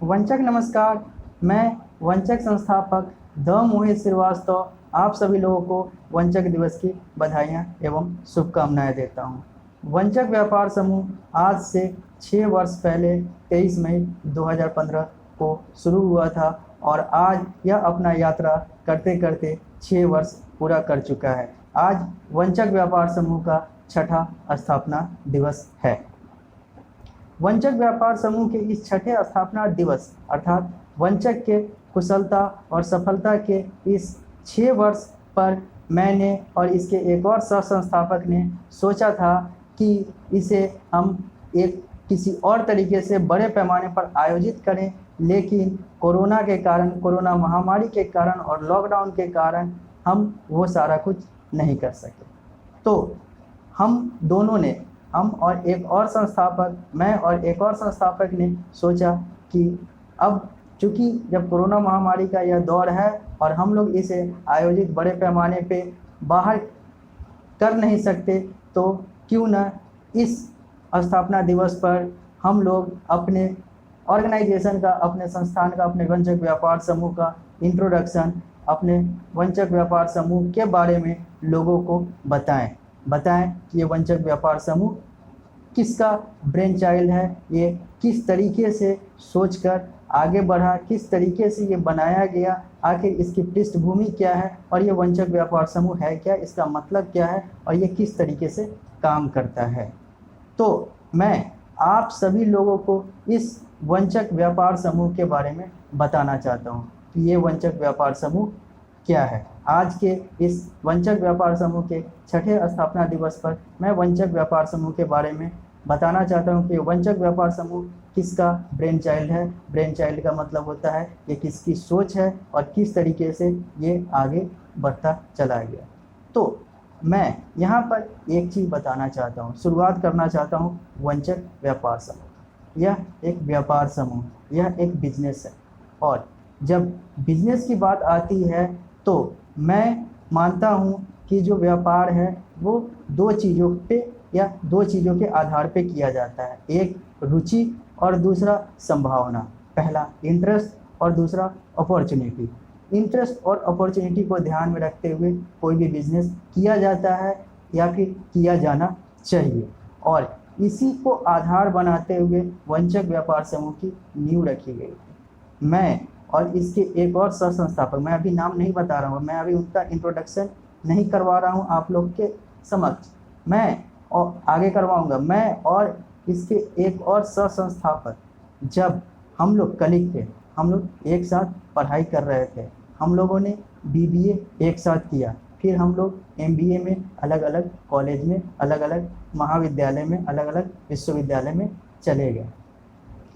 वंचक नमस्कार। मैं वंचक संस्थापक द मोहित श्रीवास्तव आप सभी लोगों को वंचक दिवस की बधाइयाँ एवं शुभकामनाएं देता हूँ। वंचक व्यापार समूह आज से 6 वर्ष पहले 23 मई 2015 को शुरू हुआ था और आज यह अपना यात्रा करते करते 6 वर्ष पूरा कर चुका है। आज वंचक व्यापार समूह का 6ठा स्थापना दिवस है। वंचक व्यापार समूह के इस 6ठे स्थापना दिवस अर्थात वंचक के कुशलता और सफलता के इस 6 वर्ष पर मैंने और इसके एक और सह संस्थापक ने सोचा था कि इसे हम एक किसी और तरीके से बड़े पैमाने पर आयोजित करें, लेकिन कोरोना के कारण, कोरोना महामारी के कारण और लॉकडाउन के कारण हम वो सारा कुछ नहीं कर सके। तो हम दोनों ने, हम और एक और संस्थापक, मैं और एक और संस्थापक ने सोचा कि अब चूँकि जब कोरोना महामारी का यह दौर है और हम लोग इसे आयोजित बड़े पैमाने पे बाहर कर नहीं सकते, तो क्यों न इस स्थापना दिवस पर हम लोग अपने ऑर्गेनाइजेशन का, अपने संस्थान का, अपने वंचक व्यापार समूह का इंट्रोडक्शन, अपने वंचक व्यापार समूह के बारे में लोगों को बताएं कि ये वंचक व्यापार समूह किसका ब्रेन चाइल्ड है, ये किस तरीके से सोचकर आगे बढ़ा, किस तरीके से ये बनाया गया, आखिर इसकी पृष्ठभूमि क्या है और ये वंचक व्यापार समूह है क्या, इसका मतलब क्या है और ये किस तरीके से काम करता है। तो मैं आप सभी लोगों को इस वंचक व्यापार समूह के बारे में बताना चाहता हूँ कि ये वंचक व्यापार समूह क्या है। आज के इस वंचक व्यापार समूह के 6ठे स्थापना दिवस पर मैं वंचक व्यापार समूह के बारे में बताना चाहता हूँ कि वंचक व्यापार समूह किसका ब्रेन चाइल्ड है। ब्रेन चाइल्ड का मतलब होता है ये किसकी सोच है और किस तरीके से ये आगे बढ़ता चला गया। तो मैं यहाँ पर एक चीज़ बताना चाहता हूँ, शुरुआत करना चाहता हूँ वंचक व्यापार समूह। यह एक व्यापार समूह, यह एक बिजनेस है और जब बिजनेस की बात आती है तो मैं मानता हूँ कि जो व्यापार है वो 2 चीज़ों पे या 2 चीज़ों के आधार पे किया जाता है, एक रुचि और दूसरा संभावना। पहला इंटरेस्ट और दूसरा अपॉर्चुनिटी। इंटरेस्ट और अपॉर्चुनिटी को ध्यान में रखते हुए कोई भी बिजनेस किया जाता है या फिर किया जाना चाहिए और इसी को आधार बनाते हुए वंचक व्यापार समूह की नींव रखी गई। मैं और इसके एक और सह संस्थापक, मैं अभी नाम नहीं बता रहा हूँ, मैं अभी उनका इंट्रोडक्शन नहीं करवा रहा हूँ आप लोग के समक्ष, मैं और आगे करवाऊँगा। मैं और इसके एक और सह संस्थापक, जब हम लोग कलीग थे, हम लोग एक साथ पढ़ाई कर रहे थे, हम लोगों ने BBA एक साथ किया, फिर हम लोग MBA में अलग अलग कॉलेज में, अलग अलग महाविद्यालय में, अलग अलग विश्वविद्यालय में चले गए।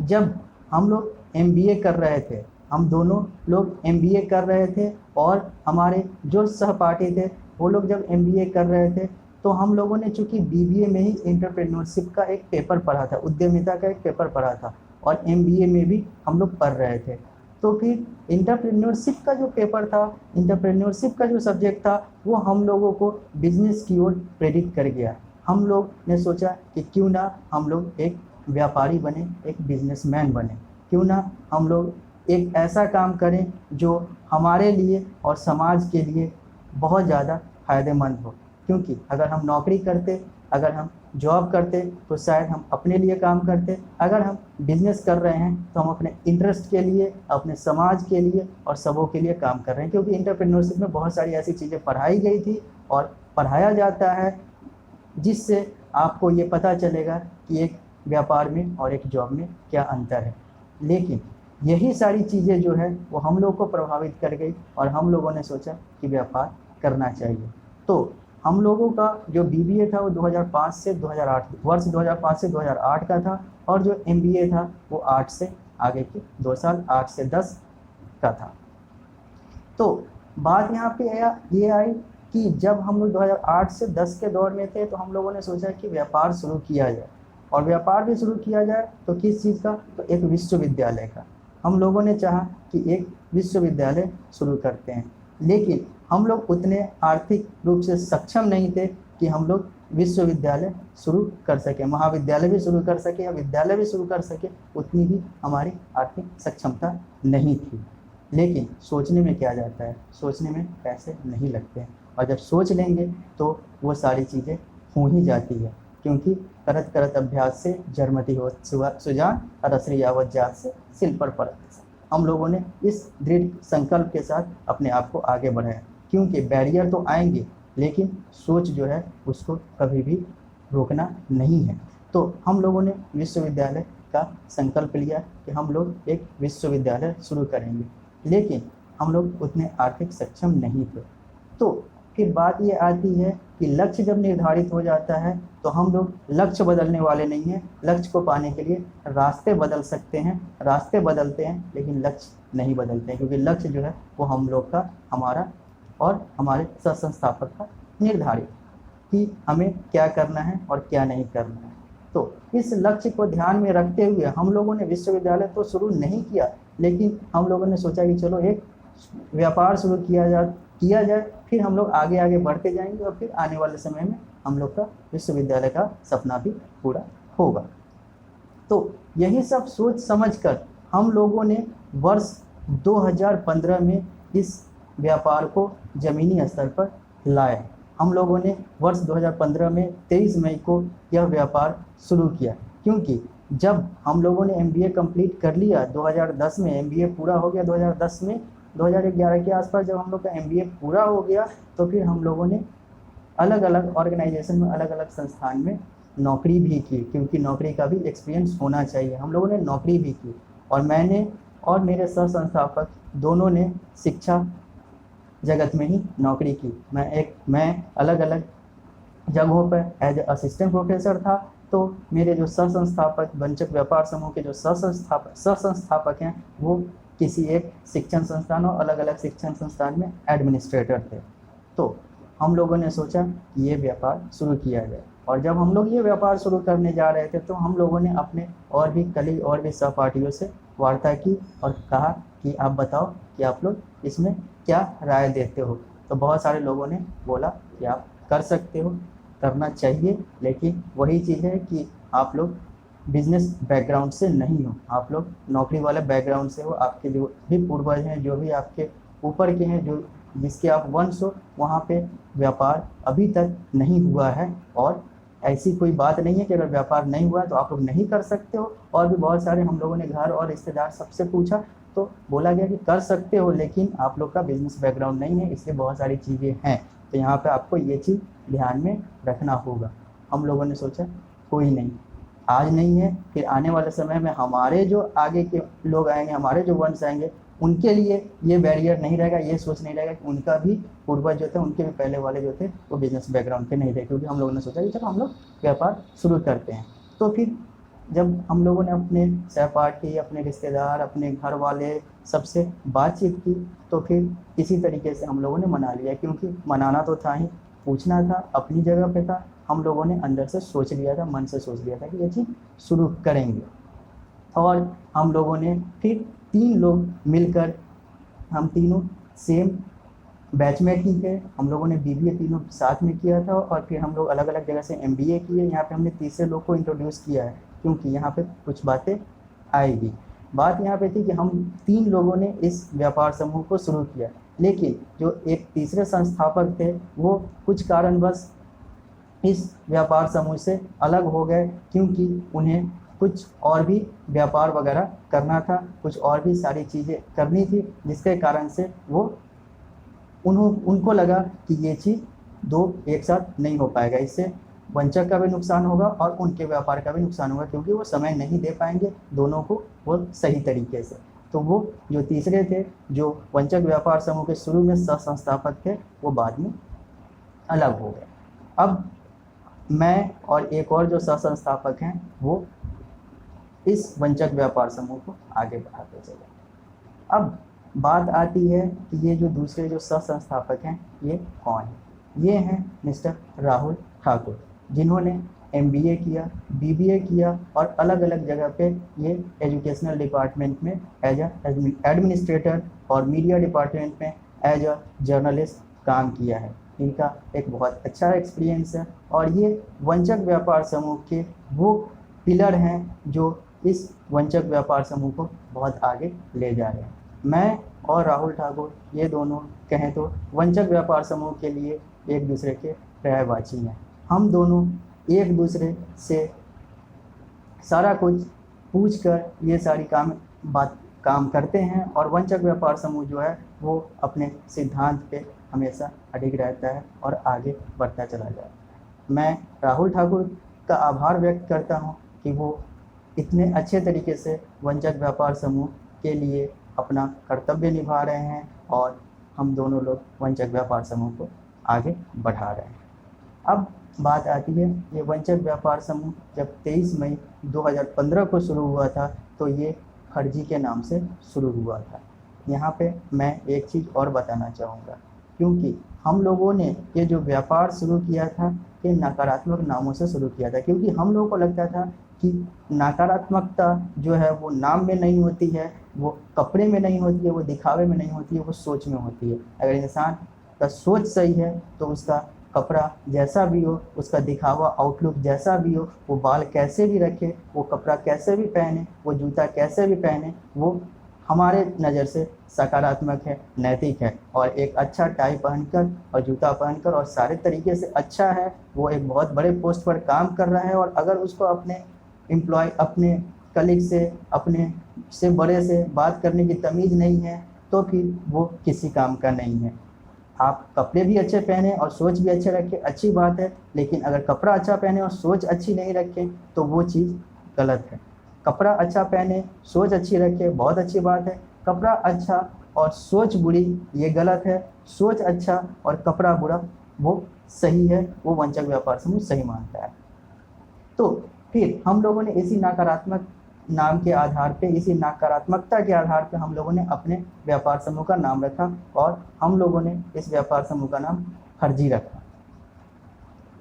जब हम लोग MBA कर रहे थे, हम दोनों लोग MBA कर रहे थे और हमारे जो सहपाठी थे वो लोग जब MBA कर रहे थे तो हम लोगों ने चूँकि BBA में ही एंटरप्रेन्योरशिप का एक पेपर पढ़ा था, उद्यमिता का एक पेपर पढ़ा था और MBA में भी हम लोग पढ़ रहे थे। तो फिर एंटरप्रेन्योरशिप का जो पेपर था, एंटरप्रेन्योरशिप का जो सब्जेक्ट था, वो हम लोगों को बिजनेस की ओर प्रेरित कर गया। हम लोग ने सोचा कि क्यों ना हम लोग एक व्यापारी बने, एक बिजनेसमैन बने, क्यों ना हम लोग एक ऐसा काम करें जो हमारे लिए और समाज के लिए बहुत ज़्यादा फ़ायदेमंद हो। क्योंकि अगर हम नौकरी करते, अगर हम जॉब करते तो शायद हम अपने लिए काम करते, अगर हम बिजनेस कर रहे हैं तो हम अपने इंटरेस्ट के लिए, अपने समाज के लिए और सबों के लिए काम कर रहे हैं। क्योंकि एंटरप्रेन्योरशिप में बहुत सारी ऐसी चीज़ें पढ़ाई गई थी और पढ़ाया जाता है जिससे आपको ये पता चलेगा कि एक व्यापार में और एक जॉब में क्या अंतर है। लेकिन यही सारी चीज़ें जो है वो हम लोग को प्रभावित कर गई और हम लोगों ने सोचा कि व्यापार करना चाहिए। तो हम लोगों का जो BBA था वो 2005 से 2008, वर्ष 2005 से 2008 का था और जो MBA था वो 8 से आगे के 2 साल, 8 से 10 का था। तो बात यहाँ पे ये आई कि जब हम लोग 2008 से 10 के दौर में थे तो हम लोगों ने सोचा कि व्यापार शुरू किया जाए और व्यापार भी शुरू किया जाए तो किस चीज़ का, तो एक विश्वविद्यालय का। हम लोगों ने चाहा कि एक विश्वविद्यालय शुरू करते हैं, लेकिन हम लोग उतने आर्थिक रूप से सक्षम नहीं थे कि हम लोग विश्वविद्यालय शुरू कर सके, महाविद्यालय भी शुरू कर सके या विद्यालय भी शुरू कर सके, उतनी भी हमारी आर्थिक सक्षमता नहीं थी। लेकिन सोचने में क्या जाता है, सोचने में पैसे नहीं लगते हैं, और जब सोच लेंगे तो वो सारी चीज़ें हो ही जाती है, क्योंकि करत करत अभ्यास से जरमती हो सुजान, रसरी आवत जात से सिल पर पड़त। हम लोगों ने इस दृढ़ संकल्प के साथ अपने आप को आगे बढ़ाया, क्योंकि बैरियर तो आएंगे लेकिन सोच जो है उसको कभी भी रोकना नहीं है। तो हम लोगों ने विश्वविद्यालय का संकल्प लिया कि हम लोग एक विश्वविद्यालय शुरू करेंगे, लेकिन हम लोग उतने आर्थिक सक्षम नहीं थे। तो फिर बात ये आती है कि लक्ष्य जब निर्धारित हो जाता है तो हम लोग लक्ष्य बदलने वाले नहीं हैं, लक्ष्य को पाने के लिए रास्ते बदल सकते हैं, रास्ते बदलते हैं लेकिन लक्ष्य नहीं बदलते हैं, क्योंकि लक्ष्य जो है वो हम लोग का, हमारा और हमारे सह-संस्थापक का निर्धारित कि हमें क्या करना है और क्या नहीं करना है। तो इस लक्ष्य को ध्यान में रखते हुए हम लोगों ने विश्वविद्यालय तो शुरू नहीं किया, लेकिन हम लोगों ने सोचा कि चलो एक व्यापार शुरू किया जाए, फिर हम लोग आगे आगे बढ़ते जाएंगे और फिर आने वाले समय में हम लोग का विश्वविद्यालय का सपना भी पूरा होगा। तो यही सब सोच समझकर हम लोगों ने वर्ष 2015 में इस व्यापार को ज़मीनी स्तर पर लाए। हम लोगों ने वर्ष 2015 में 23 मई को यह व्यापार शुरू किया, क्योंकि जब हम लोगों ने MBA कंप्लीट कर लिया 2010 में, MBA पूरा हो गया 2010 में, 2011 के आसपास जब हम लोग का MBA पूरा हो गया तो फिर हम लोगों ने अलग अलग ऑर्गेनाइजेशन में, अलग अलग संस्थान में नौकरी भी की, क्योंकि नौकरी का भी एक्सपीरियंस होना चाहिए। हम लोगों ने नौकरी भी की और मैंने और मेरे सह संस्थापक दोनों ने शिक्षा जगत में ही नौकरी की। मैं अलग अलग जगहों पर एज असिस्टेंट प्रोफेसर था, तो मेरे जो सह संस्थापक वंचक व्यापार समूह के जो सह संस्थापक हैं वो किसी एक शिक्षण संस्थान और अलग अलग शिक्षण संस्थान में एडमिनिस्ट्रेटर थे। तो हम लोगों ने सोचा कि ये व्यापार शुरू किया जाए, और जब हम लोग ये व्यापार शुरू करने जा रहे थे तो हम लोगों ने अपने और भी कलीग और भी सहपाठियों से वार्ता की और कहा कि आप बताओ कि आप लोग इसमें क्या राय देते हो। तो बहुत सारे लोगों ने बोला कि आप कर सकते हो, करना चाहिए, लेकिन वही चीज़ है कि आप लोग बिजनेस बैकग्राउंड से नहीं हो, आप लोग नौकरी वाले बैकग्राउंड से हो, आपके जो भी पूर्वज हैं, जो भी आपके ऊपर के हैं, जो जिसके आप वंश हो, वहाँ पे व्यापार अभी तक नहीं हुआ है, और ऐसी कोई बात नहीं है कि अगर व्यापार नहीं हुआ है तो आप लोग नहीं कर सकते हो। और भी बहुत सारे हम लोगों ने घर और रिश्तेदार सबसे पूछा तो बोला गया कि कर सकते हो, लेकिन आप लोग का बिजनेस बैकग्राउंड नहीं है, इसलिए बहुत सारी चीज़ें हैं, तो यहाँ पे आपको ये चीज़ ध्यान में रखना होगा। हम लोगों ने सोचा कोई नहीं, आज नहीं है, फिर आने वाले समय में हमारे जो आगे के लोग आएंगे, हमारे जो वंश आएंगे, उनके लिए ये बैरियर नहीं रहेगा, ये सोच नहीं रहेगा कि उनका भी पूर्वज जो थे, उनके भी पहले वाले जो थे वो बिजनेस बैकग्राउंड के नहीं थे, क्योंकि हम लोगों ने सोचा कि चलो हम लोग व्यापार शुरू करते हैं। तो फिर जब हम लोगों ने अपने सहपाठी, अपने रिश्तेदार, अपने घर वाले सबसे बातचीत की, तो फिर इसी तरीके से हम लोगों ने मना लिया, क्योंकि मनाना तो था ही, पूछना था, अपनी जगह पे था, हम लोगों ने अंदर से सोच लिया था, मन से सोच लिया था कि ये चीज़ शुरू करेंगे। और हम लोगों ने फिर 3 लोग मिलकर, हम तीनों सेम बैचमेट ही थे, हम लोगों ने BBA तीनों साथ में किया था, और फिर हम लोग अलग अलग जगह से MBA किए। यहाँ पे हमने तीसरे लोग को इंट्रोड्यूस किया है, क्योंकि यहाँ पे कुछ बातें आएगी। बात यहाँ पे थी कि हम 3 लोगों ने इस व्यापार समूह को शुरू किया, लेकिन जो एक तीसरे संस्थापक थे वो कुछ कारणवश इस व्यापार समूह से अलग हो गए, क्योंकि उन्हें कुछ और भी व्यापार वगैरह करना था, कुछ और भी सारी चीज़ें करनी थी, जिसके कारण से वो उनको लगा कि ये चीज़ 2 एक साथ नहीं हो पाएगा, इससे वंचक का भी नुकसान होगा और उनके व्यापार का भी नुकसान होगा, क्योंकि वो समय नहीं दे पाएंगे दोनों को वो सही तरीके से। तो वो जो तीसरे थे, जो वंचक व्यापार समूह के शुरू में सह संस्थापक थे, वो बाद में अलग हो गए। अब मैं और एक और जो सह संस्थापक हैं वो इस वंचक व्यापार समूह को आगे बढ़ाते चले। अब बात आती है कि ये जो दूसरे जो सह संस्थापक हैं ये कौन हैं? ये हैं मिस्टर राहुल ठाकुर, जिन्होंने MBA किया, BBA किया और अलग अलग जगह पे ये एजुकेशनल डिपार्टमेंट में एज एडमिनिस्ट्रेटर और मीडिया डिपार्टमेंट में एज अ जर्नलिस्ट काम किया है। इनका एक बहुत अच्छा एक्सपीरियंस है और ये वंचक व्यापार समूह के वो पिलर हैं जो इस वंचक व्यापार समूह को बहुत आगे ले जा रहे हैं। मैं और राहुल ठाकुर ये दोनों कहें तो वंचक व्यापार समूह के लिए एक दूसरे के पर्यायवाची हैं। हम दोनों एक दूसरे से सारा कुछ पूछ कर ये सारी काम करते हैं और वंचक व्यापार समूह जो है वो अपने सिद्धांत पे हमेशा अडिग रहता है और आगे बढ़ता चला जाता है। मैं राहुल ठाकुर का आभार व्यक्त करता हूँ कि वो इतने अच्छे तरीके से वंचक व्यापार समूह के लिए अपना कर्तव्य निभा रहे हैं और हम दोनों लोग वंचक व्यापार समूह को आगे बढ़ा रहे हैं। अब बात आती है ये वंचक व्यापार समूह जब 23 मई 2015 को शुरू हुआ था तो ये फर्जी के नाम से शुरू हुआ था। यहाँ पे मैं एक चीज़ और बताना चाहूँगा, क्योंकि हम लोगों ने ये जो व्यापार शुरू किया था ये नकारात्मक नामों से शुरू किया था, क्योंकि हम लोगों को लगता था कि नकारात्मकता जो है वो नाम में नहीं होती है, वो कपड़े में नहीं होती है, वो दिखावे में नहीं होती है, वो सोच में होती है। अगर इंसान का सोच सही है तो उसका कपड़ा जैसा भी हो, उसका दिखावा आउटलुक जैसा भी हो, वो बाल कैसे भी रखे, वो कपड़ा कैसे भी पहने, वो जूता कैसे भी पहने, वो हमारे नज़र से सकारात्मक है, नैतिक है। और एक अच्छा टाई पहनकर और जूता पहनकर और सारे तरीके से अच्छा है, वो एक बहुत बड़े पोस्ट पर काम कर रहा है और अगर उसको अपने अपने कलीग से, अपने से बड़े से बात करने की तमीज़ नहीं है तो फिर वो किसी काम का नहीं है। आप कपड़े भी अच्छे पहने और सोच भी अच्छे रखें, अच्छी बात है, लेकिन अगर कपड़ा अच्छा पहने और सोच अच्छी नहीं रखें तो वो चीज़ गलत है। कपड़ा अच्छा पहने, सोच अच्छी रखे, बहुत अच्छी बात है। कपड़ा अच्छा और सोच बुरी ये गलत है। सोच अच्छा और कपड़ा बुरा वो सही है, वो वंचक व्यापार समूह सही मानता है। तो फिर हम लोगों ने इसी नकारात्मक नाम के आधार पे, इसी नकारात्मकता के आधार पे हम लोगों ने अपने व्यापार समूह का नाम रखा और हम लोगों ने इस व्यापार समूह का नाम फर्जी रखा।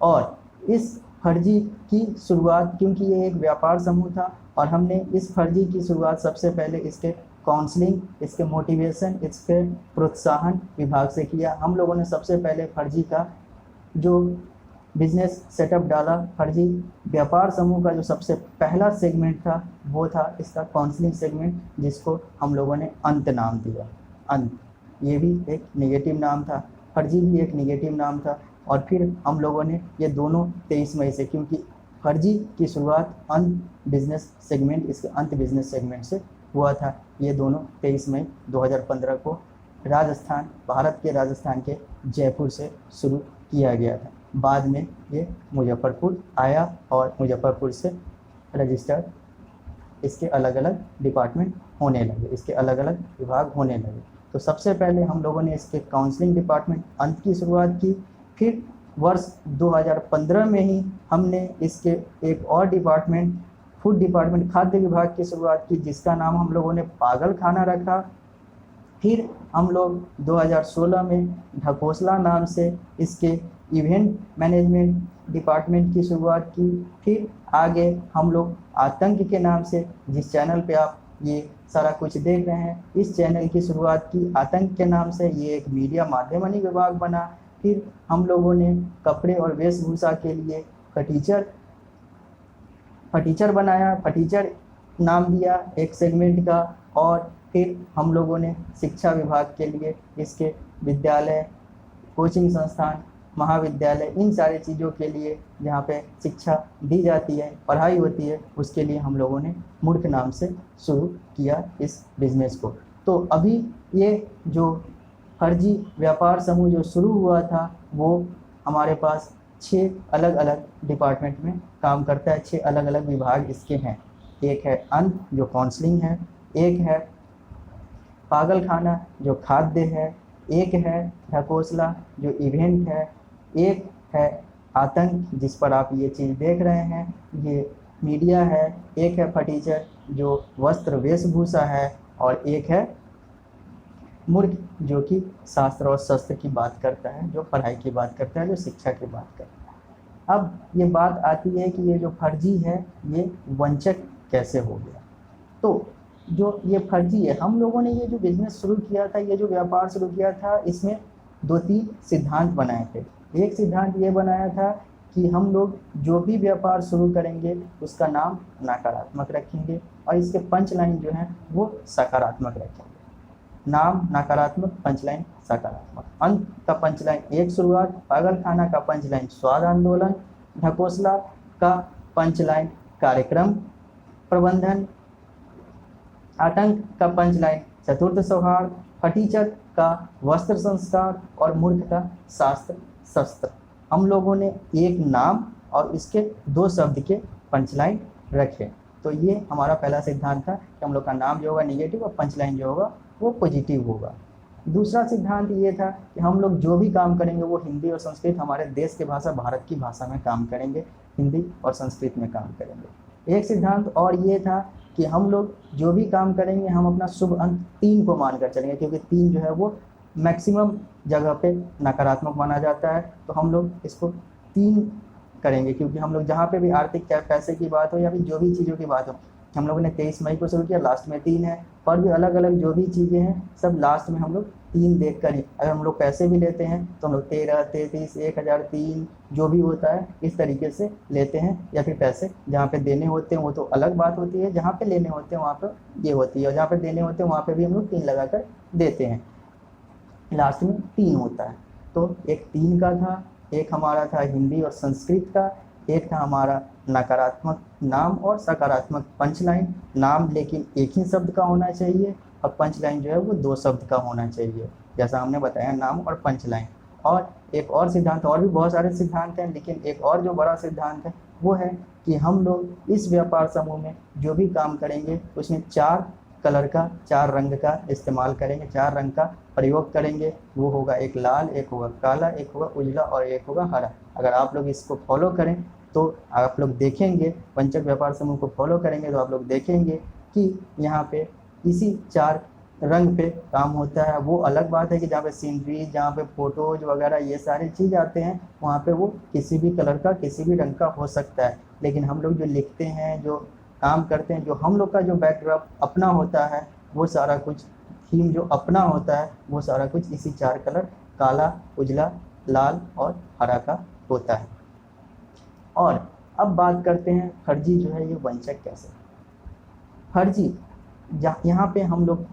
और इस फर्जी की शुरुआत, क्योंकि ये एक व्यापार समूह था और हमने इस फर्जी की शुरुआत सबसे पहले इसके काउंसलिंग, इसके मोटिवेशन, इसके प्रोत्साहन विभाग से किया। हम लोगों ने सबसे पहले फर्जी का जो बिजनेस सेटअप डाला, फर्जी व्यापार समूह का जो सबसे पहला सेगमेंट था वो था इसका काउंसलिंग सेगमेंट, जिसको हम लोगों ने अंत नाम दिया। अंत, ये भी एक नेगेटिव नाम था, फर्जी भी एक नेगेटिव नाम था। और फिर हम लोगों ने ये दोनों 23 मई से, क्योंकि फर्जी की शुरुआत अंत बिजनेस सेगमेंट, इसके अंत बिजनेस सेगमेंट से हुआ था, ये दोनों 23 मई 2015 को राजस्थान, भारत के राजस्थान के जयपुर से शुरू किया गया था। बाद में ये मुजफ्फरपुर आया और मुजफ्फरपुर से रजिस्टर्ड इसके अलग अलग डिपार्टमेंट होने लगे, इसके अलग अलग विभाग होने लगे। तो सबसे पहले हम लोगों ने इसके काउंसलिंग डिपार्टमेंट अंत की शुरुआत की। फिर वर्ष 2015 में ही हमने इसके एक और डिपार्टमेंट, फूड डिपार्टमेंट, खाद्य विभाग की शुरुआत की, जिसका नाम हम लोगों ने पागल खाना रखा। फिर हम लोग 2016 में ढकोसला नाम से इसके इवेंट मैनेजमेंट डिपार्टमेंट की शुरुआत की। फिर आगे हम लोग आतंक के नाम से, जिस चैनल पे आप ये सारा कुछ देख रहे हैं, इस चैनल की शुरुआत की आतंक के नाम से। ये एक मीडिया माध्यमनी विभाग बना। फिर हम लोगों ने कपड़े और वेशभूषा के लिए फटीचर बनाया, फटीचर नाम दिया एक सेगमेंट का। और फिर हम लोगों ने शिक्षा विभाग के लिए इसके विद्यालय, कोचिंग संस्थान, महाविद्यालय, इन सारी चीज़ों के लिए जहाँ पे शिक्षा दी जाती है, पढ़ाई होती है, उसके लिए हम लोगों ने मूर्ख नाम से शुरू किया इस बिज़नेस को। तो अभी ये जो फर्जी व्यापार समूह जो शुरू हुआ था वो हमारे पास 6 अलग अलग डिपार्टमेंट में काम करता है, 6 अलग अलग विभाग इसके हैं। एक है अंत जो काउंसलिंग है, एक है पागल खाना जो खाद्य है, एक है ढकोसला जो इवेंट है, एक है आतंक जिस पर आप ये चीज़ देख रहे हैं, ये मीडिया है, एक है फटीचर जो वस्त्र वेशभूषा है, और एक है मूर्ख जो कि शास्त्र और शस्त्र की बात करता है, जो पढ़ाई की बात करता है, जो शिक्षा की बात करता है। अब ये बात आती है कि ये जो फर्जी है ये वंचक कैसे हो गया। तो जो ये फर्जी है, हम लोगों ने ये जो बिज़नेस शुरू किया था, ये जो व्यापार शुरू किया था, इसमें दो तीन सिद्धांत बनाए थे। एक सिद्धांत ये बनाया था कि हम लोग जो भी व्यापार शुरू करेंगे उसका नाम नकारात्मक रखेंगे और इसके पंच लाइन जो है वो सकारात्मक रखेंगे। नाम नकारात्मक, पंच लाइन सकारात्मक। अंत का पंच लाइन एक शुरुआत, पागल खाना का पंच लाइन स्वाद आंदोलन, ढकोसला का पंच लाइन कार्यक्रम प्रबंधन, आतंक का पंच लाइन चतुर्थ सौहार्द, फटीचक का वस्त्र संस्कार और मूर्ख का शास्त्र शस्त्र। हम लोगों ने एक नाम और इसके दो शब्द के पंच लाइन रखे। तो ये हमारा पहला सिद्धांत था कि हम लोग का नाम जो होगा निगेटिव और पंच लाइन जो होगा वो पॉजिटिव होगा। दूसरा सिद्धांत ये था कि हम लोग जो भी काम करेंगे वो हिंदी और संस्कृत, हमारे देश की भाषा भारत की भाषा में काम करेंगे, हिंदी और संस्कृत में काम करेंगे। एक सिद्धांत और ये था कि हम लोग जो भी काम करेंगे हम अपना शुभ अंक 3 को मानकर चलेंगे, क्योंकि 3 जो है वो मैक्सिमम जगह पे नकारात्मक माना जाता है। तो हम लोग इसको 3 करेंगे, क्योंकि हम लोग जहाँ पे भी आर्थिक चाहे पैसे की बात हो या फिर जो भी चीज़ों की बात हो, हम लोगों ने 23 मई को शुरू किया, लास्ट में 3 है, पर भी अलग अलग जो भी चीज़ें हैं सब लास्ट में हम लोग 3 देख कर ही, अगर हम लोग पैसे भी लेते हैं तो हम लोग 13, 33, 1003 जो भी होता है इस तरीके से लेते हैं। या फिर पैसे जहाँ पे देने होते हैं वो तो अलग बात होती है, जहाँ पे लेने होते हैं वहाँ पर ये होती है, और जहाँ पे देने होते हैं वहाँ पे भी हम लोग 3 लगा कर देते हैं, लास्ट में 3 होता है। तो एक 3 का था, एक हमारा था हिंदी और संस्कृत का, एक था हमारा नकारात्मक नाम और सकारात्मक पंच लाइन। नाम लेकिन एक ही शब्द का होना चाहिए और पंच लाइन जो है वो 2 शब्द का होना चाहिए, जैसा हमने बताया नाम और पंच लाइन। और एक और सिद्धांत, और भी बहुत सारे सिद्धांत हैं, लेकिन एक और जो बड़ा सिद्धांत है वो है कि हम लोग इस व्यापार समूह में जो भी काम करेंगे उसमें 4 कलर का, 4 रंग का इस्तेमाल करेंगे, 4 रंग का प्रयोग करेंगे। वो होगा एक लाल, एक होगा काला, एक होगा उजला और एक होगा हरा। अगर आप लोग इसको फॉलो करें तो आप लोग देखेंगे, वंचक व्यापार समूह को फॉलो करेंगे तो आप लोग देखेंगे कि यहाँ पे इसी 4 रंग पे काम होता है। वो अलग बात है कि जहाँ पे सीनरी, जहाँ पे फोटोज वगैरह ये सारी चीज़ आते हैं वहाँ पे वो किसी भी कलर का, किसी भी रंग का हो सकता है, लेकिन हम लोग जो लिखते हैं, जो काम करते हैं, जो हम लोग का जो बैकड्रॉप अपना होता है, वो सारा कुछ थीम जो अपना होता है वो सारा कुछ इसी 4 कलर काला, उजला, लाल और हरा का होता है। और अब बात करते हैं फर्जी जो है ये वंचक कैसे। फर्जी यहाँ पे हम लोग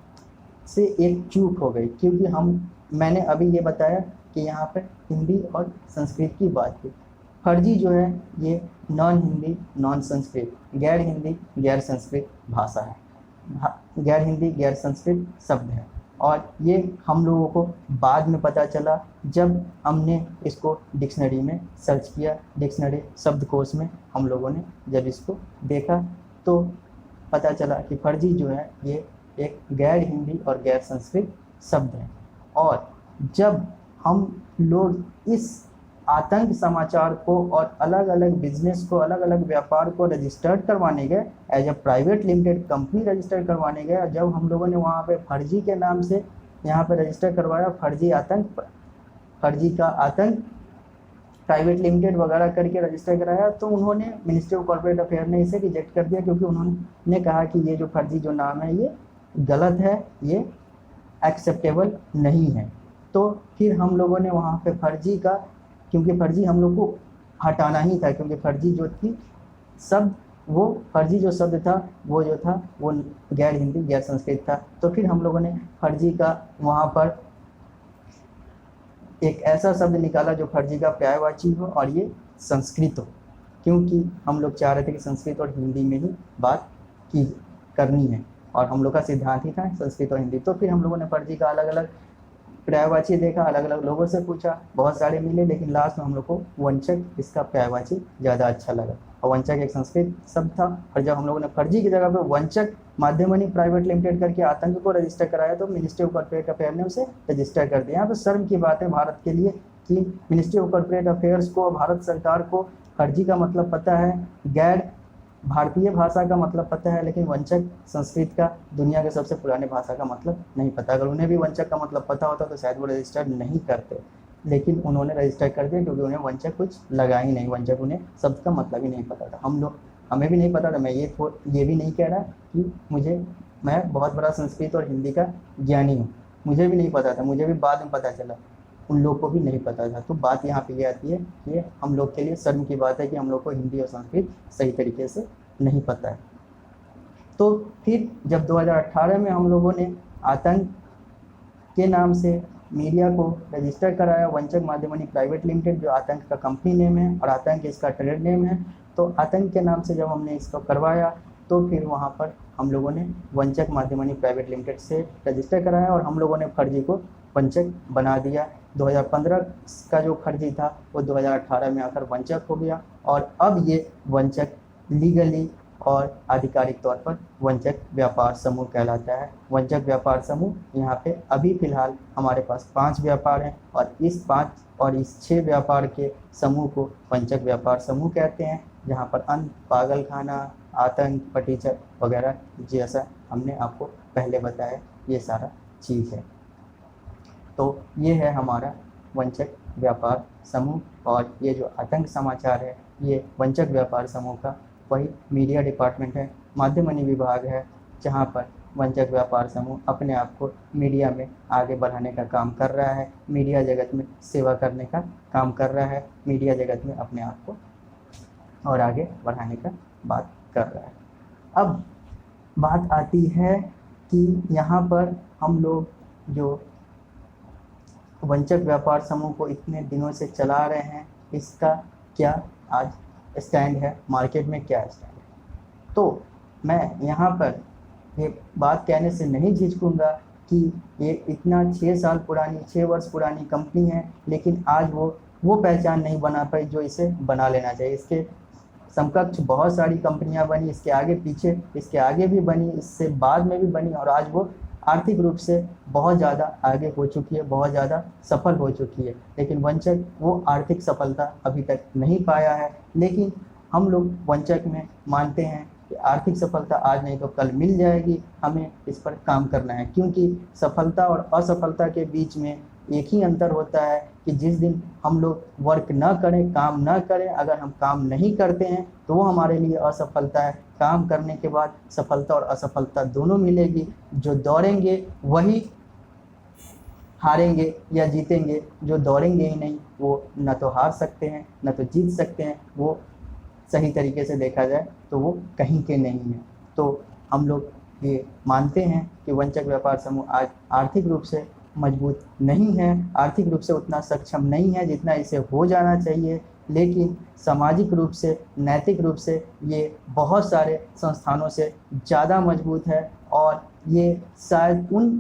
से एक चूक हो गई, क्योंकि मैंने अभी ये बताया कि यहाँ पे हिंदी और संस्कृत की बात की। फर्जी जो है ये नॉन हिंदी नॉन संस्कृत, गैर हिंदी गैर संस्कृत भाषा है, गैर हिंदी गैर संस्कृत शब्द है। और ये हम लोगों को बाद में पता चला जब हमने इसको डिक्शनरी में सर्च किया, डिक्शनरी शब्दकोश में हम लोगों ने जब इसको देखा तो पता चला कि फर्जी जो है ये एक गैर हिंदी और गैर संस्कृत शब्द है। और जब हम लोग इस आतंक समाचार को और अलग अलग बिजनेस को, अलग अलग व्यापार को रजिस्टर्ड करवाने गए, as a private limited company register करवाने गए, और जब हम लोगों ने वहाँ पे फर्जी के नाम से यहाँ पे रजिस्टर करवाया, फर्जी का आतंक प्राइवेट लिमिटेड वगैरह करके रजिस्टर कराया, तो उन्होंने मिनिस्ट्री ऑफ कॉर्पोरेट अफेयर ने इसे रिजेक्ट कर दिया, क्योंकि उन्होंने कहा कि ये जो फर्जी जो नाम है ये गलत है, ये एक्सेप्टेबल नहीं है। तो फिर हम लोगों ने वहाँ पे फर्जी का, क्योंकि फर्जी हम लोग को हटाना ही था, क्योंकि फर्जी जो थी शब्द, वो फर्जी जो शब्द था वो जो था वो गैर हिंदी गैर संस्कृत था। तो फिर हम लोगों ने फर्जी का वहाँ पर एक ऐसा शब्द निकाला जो फर्जी का पर्यायवाची हो और ये संस्कृत हो, क्योंकि हम लोग चाह रहे थे कि संस्कृत और हिंदी में ही बात करनी है, और हम लोग का सिद्धांत ही था संस्कृत और हिंदी। तो फिर हम लोगों ने फर्जी का अलग अलग पर्यायवाची देखा, अलग अलग लोगों से पूछा, बहुत सारे मिले, लेकिन लास्ट में हम लोग को वंचक इसका पर्यायवाची ज़्यादा अच्छा लगा। और वंचक एक संस्कृत शब्द था, और जब हम लोगों ने फर्जी की जगह पे वंचक माध्यमनी प्राइवेट लिमिटेड करके आतंक को रजिस्टर कराया तो मिनिस्ट्री ऑफ कॉर्पोरेट अफेयर ने उसे रजिस्टर कर दिया। यहाँ पर शर्म की बात है भारत के लिए कि मिनिस्ट्री ऑफ कॉर्पोरेट अफेयर्स को, भारत सरकार को फर्जी का मतलब पता है, गैर भारतीय भाषा का मतलब पता है, लेकिन वंचक संस्कृत का, दुनिया के सबसे पुराने भाषा का मतलब नहीं पता। अगर उन्हें भी वंचक का मतलब पता होता तो शायद वो रजिस्टर नहीं करते, लेकिन उन्होंने रजिस्टर कर दिया क्योंकि उन्हें वंचक कुछ लगा ही नहीं, वंचक उन्हें शब्द का मतलब ही नहीं पता था। हमें भी नहीं पता था। मैं ये भी नहीं कह रहा कि मैं बहुत बड़ा संस्कृत और हिंदी का ज्ञानी हूँ, मुझे भी नहीं पता था, मुझे भी बाद में पता चला। उन लोग को भी नहीं पता था। तो बात यहाँ पे ये आती है कि ये हम लोग के लिए शर्म की बात है कि हम लोग को हिंदी और संस्कृत सही तरीके से नहीं पता है। तो फिर जब 2018 में हम लोगों ने आतंक के नाम से मीडिया को रजिस्टर कराया, वंचक माध्यमनी प्राइवेट लिमिटेड, जो आतंक का कंपनी नेम है और आतंक इसका ट्रेड नेम है। तो आतंक के नाम से जब हमने इसको करवाया तो फिर वहाँ पर हम लोगों ने वंचक माध्यमनी प्राइवेट लिमिटेड से रजिस्टर कराया और हम लोगों ने फर्जी को वंचक बना दिया। 2015 का जो फर्जी था वो 2018 में आकर वंचक हो गया और अब ये वंचक लीगली और आधिकारिक तौर पर वंचक व्यापार समूह कहलाता है। वंचक व्यापार समूह यहाँ पे अभी फ़िलहाल हमारे पास 5 व्यापार हैं और इस 5 और इस 6 व्यापार के समूह को वंचक व्यापार समूह कहते हैं, जहाँ पर अन्न, पागलखाना, आतंक, फटीचर वगैरह जैसा हमने आपको पहले बताया ये सारा चीज़ है। तो ये है हमारा वंचक व्यापार समूह और ये जो आतंक समाचार है ये वंचक व्यापार समूह का वही मीडिया डिपार्टमेंट है, माध्यमनी विभाग है, जहाँ पर वंचक व्यापार समूह अपने आप को मीडिया में आगे बढ़ाने का काम कर रहा है, मीडिया जगत में सेवा करने का काम कर रहा है, मीडिया जगत में अपने आप को और आगे बढ़ाने का बात कर रहा है। अब बात आती है कि यहाँ पर हम लोग जो वंचक व्यापार समूह को इतने दिनों से चला रहे हैं इसका क्या आज स्टैंड है, मार्केट में क्या स्टैंड है। तो मैं यहाँ पर ये बात कहने से नहीं झिझकूंगा कि ये इतना 6 वर्ष पुरानी कंपनी है, लेकिन आज वो पहचान नहीं बना पाई जो इसे बना लेना चाहिए। इसके समकक्ष बहुत सारी कंपनियां बनी, इसके आगे पीछे, इसके आगे भी बनी, इससे बाद में भी बनी और आज वो आर्थिक रूप से बहुत ज़्यादा आगे हो चुकी है, बहुत ज़्यादा सफल हो चुकी है। लेकिन वंचक वो आर्थिक सफलता अभी तक नहीं पाया है। लेकिन हम लोग वंचक में मानते हैं कि आर्थिक सफलता आज नहीं तो कल मिल जाएगी, हमें इस पर काम करना है, क्योंकि सफलता और असफलता के बीच में एक ही अंतर होता है कि जिस दिन हम लोग वर्क न करें, काम न करें, अगर हम काम नहीं करते हैं तो वो हमारे लिए असफलता है। काम करने के बाद सफलता और असफलता दोनों मिलेगी। जो दौड़ेंगे वही हारेंगे या जीतेंगे, जो दौड़ेंगे ही नहीं वो न तो हार सकते हैं न तो जीत सकते हैं, वो सही तरीके से देखा जाए तो वो कहीं के नहीं हैं। तो हम लोग ये मानते हैं कि वंचक व्यापार समूह आज आर्थिक रूप से मजबूत नहीं है, आर्थिक रूप से उतना सक्षम नहीं है जितना इसे हो जाना चाहिए, लेकिन सामाजिक रूप से, नैतिक रूप से ये बहुत सारे संस्थानों से ज़्यादा मजबूत है और ये शायद उन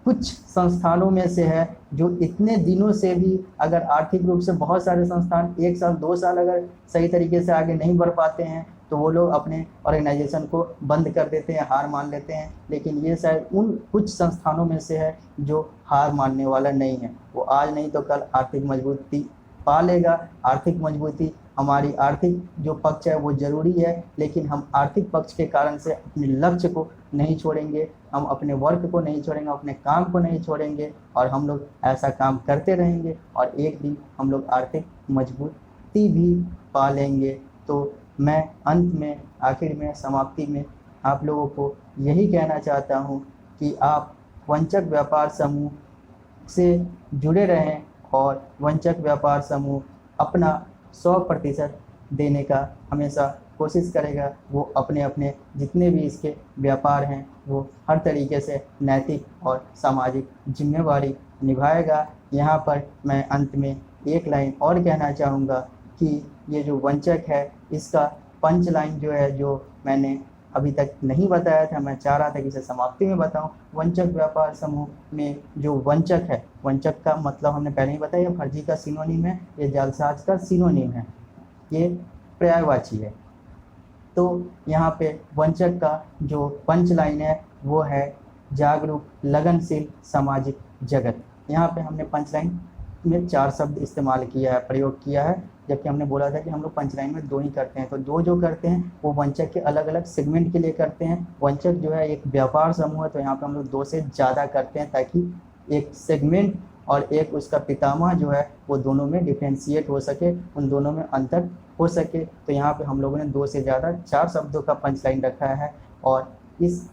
कुछ संस्थानों में से है जो इतने दिनों से भी, अगर आर्थिक रूप से बहुत सारे संस्थान 1 साल 2 साल अगर सही तरीके से आगे नहीं बढ़ पाते हैं तो वो लोग अपने ऑर्गेनाइजेशन को बंद कर देते हैं, हार मान लेते हैं। लेकिन ये शायद उन कुछ संस्थानों में से है जो हार मानने वाला नहीं है। वो आज नहीं तो कल आर्थिक मजबूती पा लेगा। आर्थिक मजबूती, हमारी आर्थिक जो पक्ष है वो ज़रूरी है, लेकिन हम आर्थिक पक्ष के कारण से अपने लक्ष्य को नहीं छोड़ेंगे, हम अपने वर्क को नहीं छोड़ेंगे, अपने काम को नहीं छोड़ेंगे और हम लोग ऐसा काम करते रहेंगे और एक दिन हम लोग आर्थिक मजबूती भी पा लेंगे। तो मैं अंत में, आखिर में, समाप्ति में आप लोगों को यही कहना चाहता हूँ कि आप वंचक व्यापार समूह से जुड़े रहें और वंचक व्यापार समूह अपना 100% देने का हमेशा कोशिश करेगा। वो अपने अपने जितने भी इसके व्यापार हैं वो हर तरीके से नैतिक और सामाजिक जिम्मेवारी निभाएगा। यहाँ पर मैं अंत में एक लाइन और कहना चाहूँगा कि ये जो वंचक है इसका पंच लाइन जो है, जो मैंने अभी तक नहीं बताया था, मैं चाह रहा था कि इसे समाप्ति में बताऊं। वंचक व्यापार समूह में जो वंचक है, वंचक का मतलब हमने पहले ही बताया, फर्जी का सिनोनिम है, ये जालसाज का सिनोनिम है, ये पर्यायवाची है। तो यहाँ पे वंचक का जो पंच लाइन है वो है जागरूक, लगनशील, सामाजिक जगत। यहाँ पे हमने पंच लाइन में 4 शब्द इस्तेमाल किया है, प्रयोग किया है, जबकि हमने बोला था कि हम लोग पंच लाइन में 2 ही करते हैं। तो 2 जो करते हैं वो वंचक के अलग अलग सेगमेंट के लिए करते हैं। वंचक जो है एक व्यापार समूह है, तो यहाँ पे हम लोग 2 से ज़्यादा करते हैं ताकि एक सेगमेंट और एक उसका पितामह जो है वो दोनों में डिफ्रेंशिएट हो सके, उन दोनों में अंतर हो सके। तो यहाँ पे हम लोगों ने 2 से ज़्यादा 4 शब्दों का पंच लाइन रखा है और इस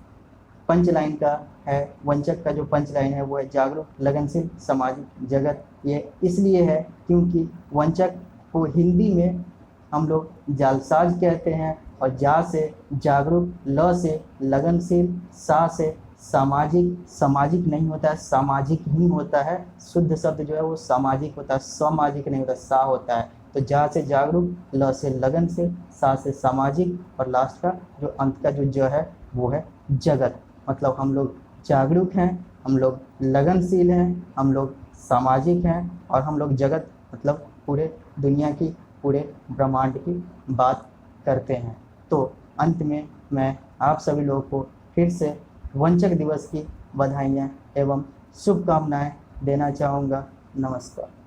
पंच लाइन का है, वंचक का जो पंच लाइन है वो है जागरूक, लगनशील, सामाजिक, जगत। ये इसलिए है क्योंकि वंचक को हिंदी में हम लोग जालसाज कहते हैं, और जा से जागरूक, ल से लगनशील, सा से सामाजिक, सामाजिक नहीं होता है, सामाजिक ही होता है। शुद्ध शब्द जो है वो सामाजिक होता है, सामाजिक नहीं होता, सा होता है। तो जा से जागरूक, ल से लगनशील, सा से सामाजिक, और लास्ट का जो अंत का जो ज है वो है जगत। मतलब हम लोग जागरूक हैं, हम लोग लगनशील हैं, हम लोग सामाजिक हैं, और हम लोग जगत मतलब पूरे दुनिया की, पूरे ब्रह्मांड की बात करते हैं। तो अंत में मैं आप सभी लोगों को फिर से वंचक दिवस की बधाइयाँ एवं शुभकामनाएं देना चाहूँगा। नमस्कार।